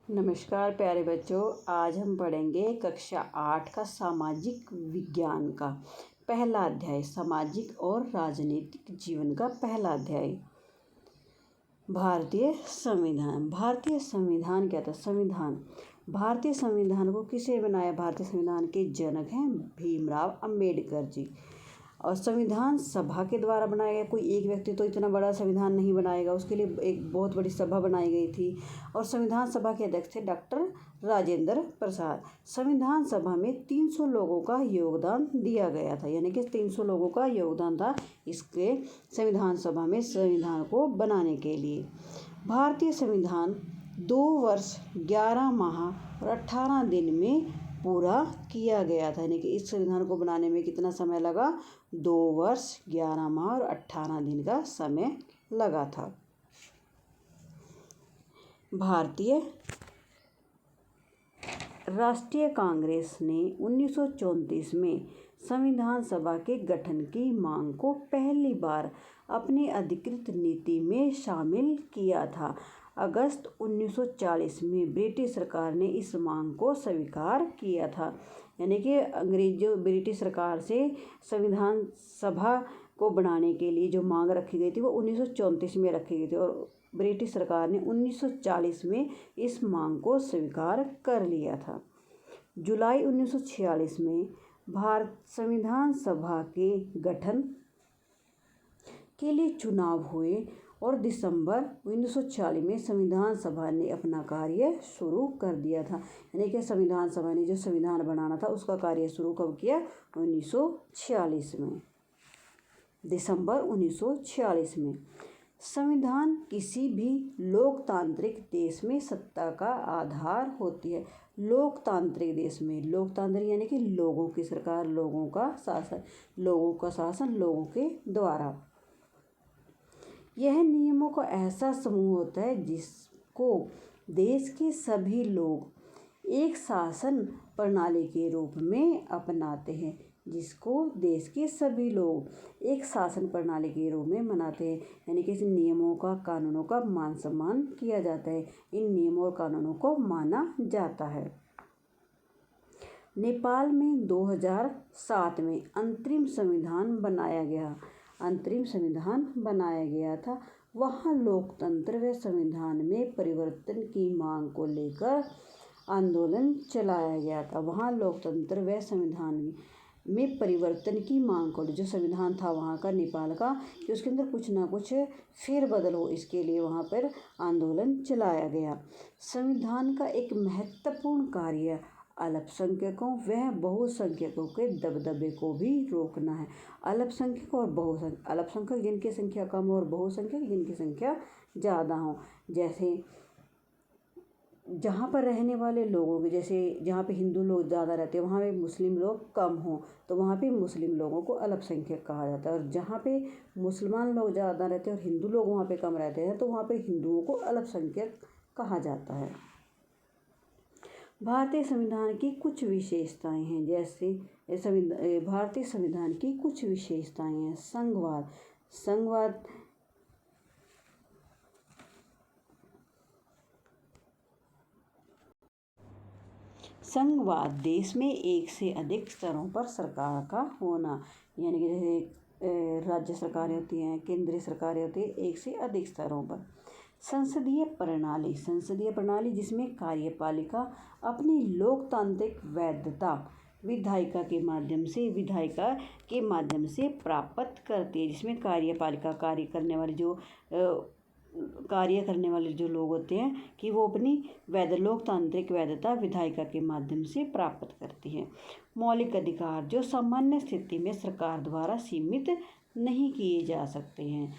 नमस्कार प्यारे बच्चों। आज हम पढ़ेंगे कक्षा 8 का सामाजिक विज्ञान का पहला अध्याय, सामाजिक और राजनीतिक जीवन का पहला अध्याय। भारतीय संविधान। भारतीय संविधान क्या था? संविधान, भारतीय संविधान को किसे बनाया? भारतीय संविधान के जनक हैं भीमराव अंबेडकर जी। और संविधान सभा के द्वारा बनाया गया। कोई एक व्यक्ति तो इतना बड़ा संविधान नहीं बनाएगा, उसके लिए एक बहुत बड़ी सभा बनाई गई थी। और संविधान सभा के अध्यक्ष थे डॉक्टर राजेंद्र प्रसाद। संविधान सभा में 300 लोगों का योगदान दिया गया था, यानी कि 300 लोगों का योगदान था इसके संविधान सभा में संविधान को बनाने के लिए। भारतीय संविधान 2 वर्ष 11 माह और 18 दिन में पूरा किया गया था, यानी कि इस संविधान को बनाने में कितना समय लगा? 2 वर्ष 11 माह और 18 दिन का समय लगा था। भारतीय राष्ट्रीय कांग्रेस ने 1934 में संविधान सभा के गठन की मांग को पहली बार अपनी अधिकृत नीति में शामिल किया था। अगस्त 1940 में ब्रिटिश सरकार ने इस मांग को स्वीकार किया था, यानी कि ब्रिटिश सरकार से संविधान सभा को बनाने के लिए जो मांग रखी गई थी वो 1934 में रखी गई थी और ब्रिटिश सरकार ने 1940 में इस मांग को स्वीकार कर लिया था। जुलाई 1946 में भारत संविधान सभा के गठन के लिए चुनाव हुए और दिसंबर 1946 में संविधान सभा ने अपना कार्य शुरू कर दिया था, यानी कि संविधान सभा ने जो संविधान बनाना था उसका कार्य शुरू कब किया? 1946 में, दिसंबर 1946 में। संविधान किसी भी लोकतांत्रिक देश में सत्ता का आधार होती है। लोकतांत्रिक देश में, लोकतांत्रिक यानी कि लोगों की सरकार, लोगों का शासन, लोगों का शासन लोगों के द्वारा। यह नियमों का ऐसा समूह होता है जिसको देश के सभी लोग एक शासन प्रणाली के रूप में अपनाते हैं, जिसको देश के सभी लोग एक शासन प्रणाली के रूप में मनाते हैं, यानी कि इन नियमों का, कानूनों का मान सम्मान किया जाता है, इन नियमों और कानूनों को माना जाता है। नेपाल में 2007 में अंतरिम संविधान बनाया गया था। वहाँ लोकतंत्र व संविधान में परिवर्तन की मांग को लेकर आंदोलन चलाया गया था। वहाँ लोकतंत्र व संविधान में परिवर्तन की मांग को, जो संविधान था वहाँ का, नेपाल का, कि उसके अंदर कुछ ना कुछ फेरबदल हो, इसके लिए वहाँ पर आंदोलन चलाया गया। संविधान का एक महत्वपूर्ण कार्य अल्पसंख्यकों व बहुसंख्यकों के दबदबे को भी रोकना है। अल्पसंख्यक और बहुसंख्यक, अल्पसंख्यक जिनकी संख्या कम हो और बहुसंख्यक जिनकी संख्या ज़्यादा हो। जैसे जहाँ पर रहने वाले लोगों के, जैसे जहाँ पे हिंदू लोग ज़्यादा रहते हैं वहाँ पे मुस्लिम लोग कम हों तो वहाँ पे मुस्लिम लोगों को अल्पसंख्यक कहा जाता है। और जहाँ पे मुसलमान लोग ज़्यादा रहते हैं और हिंदू लोग वहाँ पे कम रहते हैं तो वहाँ पे हिंदुओं को अल्पसंख्यक कहा जाता है। भारतीय संविधान की कुछ विशेषताएं हैं, जैसे भारतीय संविधान की कुछ विशेषताएं हैं। संघवाद देश में एक से अधिक स्तरों पर सरकार का होना, यानी कि जैसे राज्य सरकारें होती हैं, केंद्रीय सरकारें होती हैं, एक से अधिक स्तरों पर। संसदीय प्रणाली जिसमें कार्यपालिका अपनी लोकतांत्रिक वैधता विधायिका के माध्यम से प्राप्त करती है, जिसमें कार्यपालिका कार्य करने वाले जो लोग होते हैं कि वो अपनी लोकतांत्रिक वैधता विधायिका के माध्यम से प्राप्त करती है। मौलिक अधिकार जो सामान्य स्थिति में सरकार द्वारा सीमित नहीं किए जा सकते हैं।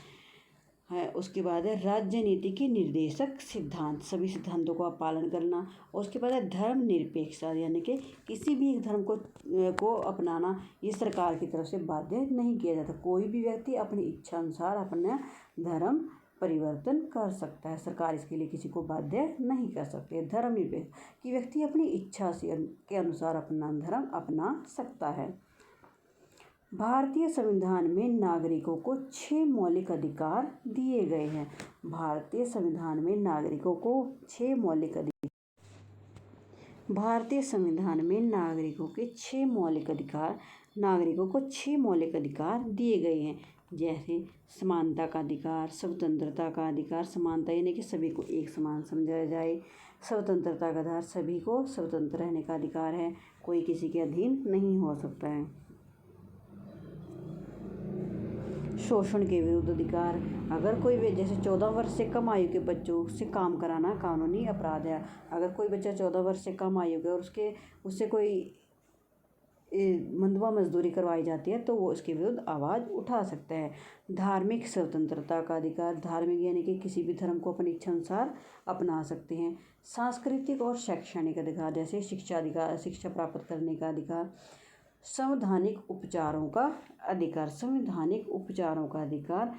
उसके बाद है राजनीति के निर्देशक सिद्धांत, सभी सिद्धांतों का पालन करना। और उसके बाद है धर्मनिरपेक्षता, यानी कि किसी भी एक धर्म को अपनाना ये सरकार की तरफ से बाध्य नहीं किया जाता। कोई भी व्यक्ति अपनी इच्छा अनुसार अपना धर्म परिवर्तन कर सकता है, सरकार इसके लिए किसी को बाध्य नहीं कर सकती है। धर्मनिरपेक्ष कि व्यक्ति अपनी इच्छा के अनुसार अपना धर्म अपना सकता है। भारतीय संविधान में नागरिकों को 6 मौलिक अधिकार दिए गए हैं। भारतीय संविधान में नागरिकों को 6 मौलिक अधिकार भारतीय संविधान में नागरिकों को 6 मौलिक अधिकार दिए गए हैं, जैसे समानता का अधिकार, स्वतंत्रता का अधिकार। समानता यानी कि सभी को एक समान समझा जाए। स्वतंत्रता का अधिकार, सभी को स्वतंत्र रहने का अधिकार है, कोई किसी के अधीन नहीं हो सकता है। शोषण के विरुद्ध अधिकार, अगर कोई जैसे 14 वर्ष से कम आयु के बच्चों से काम कराना कानूनी अपराध है। अगर कोई बच्चा 14 वर्ष से कम आयु का और उससे कोई मंदवा मजदूरी करवाई जाती है तो वो उसके विरुद्ध आवाज़ उठा सकता है। धार्मिक स्वतंत्रता का अधिकार, धार्मिक यानी कि किसी भी धर्म को अपनी इच्छा अनुसार अपना सकते हैं। सांस्कृतिक और शैक्षणिक अधिकार, जैसे शिक्षा प्राप्त करने का अधिकार। संवैधानिक उपचारों का अधिकार,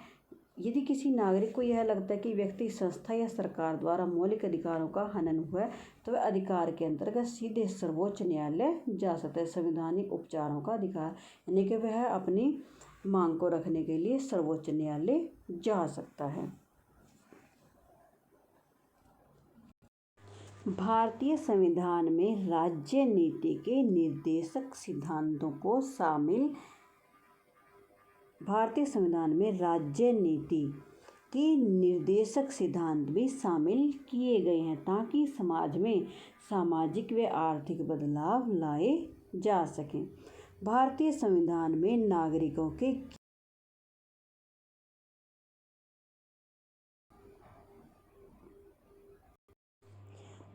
यदि किसी नागरिक को यह लगता है कि व्यक्ति, संस्था या सरकार द्वारा मौलिक अधिकारों का हनन हुआ है तो वह अधिकार के अंतर्गत सीधे सर्वोच्च न्यायालय जा सकता है। संवैधानिक उपचारों का अधिकार यानी कि वह अपनी मांग को रखने के लिए सर्वोच्च न्यायालय जा सकता है। भारतीय संविधान में राज्य नीति के निर्देशक सिद्धांतों को शामिल भारतीय संविधान में राज्य नीति के निर्देशक सिद्धांत भी शामिल किए गए हैं ताकि समाज में सामाजिक व आर्थिक बदलाव लाए जा सकें। भारतीय संविधान में नागरिकों के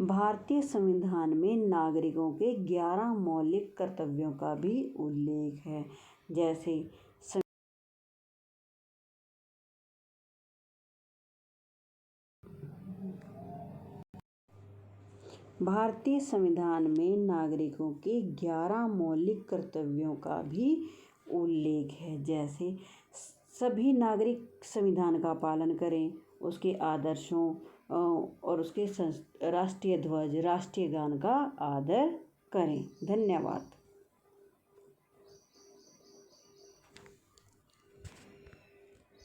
भारतीय संविधान में नागरिकों के 11 मौलिक कर्तव्यों का भी उल्लेख है, जैसे भारतीय संविधान में नागरिकों के 11 मौलिक कर्तव्यों का भी उल्लेख है, जैसे सभी नागरिक संविधान का पालन करें, उसके आदर्शों और उसके राष्ट्रीय ध्वज, राष्ट्रीय गान का आदर करें। धन्यवाद।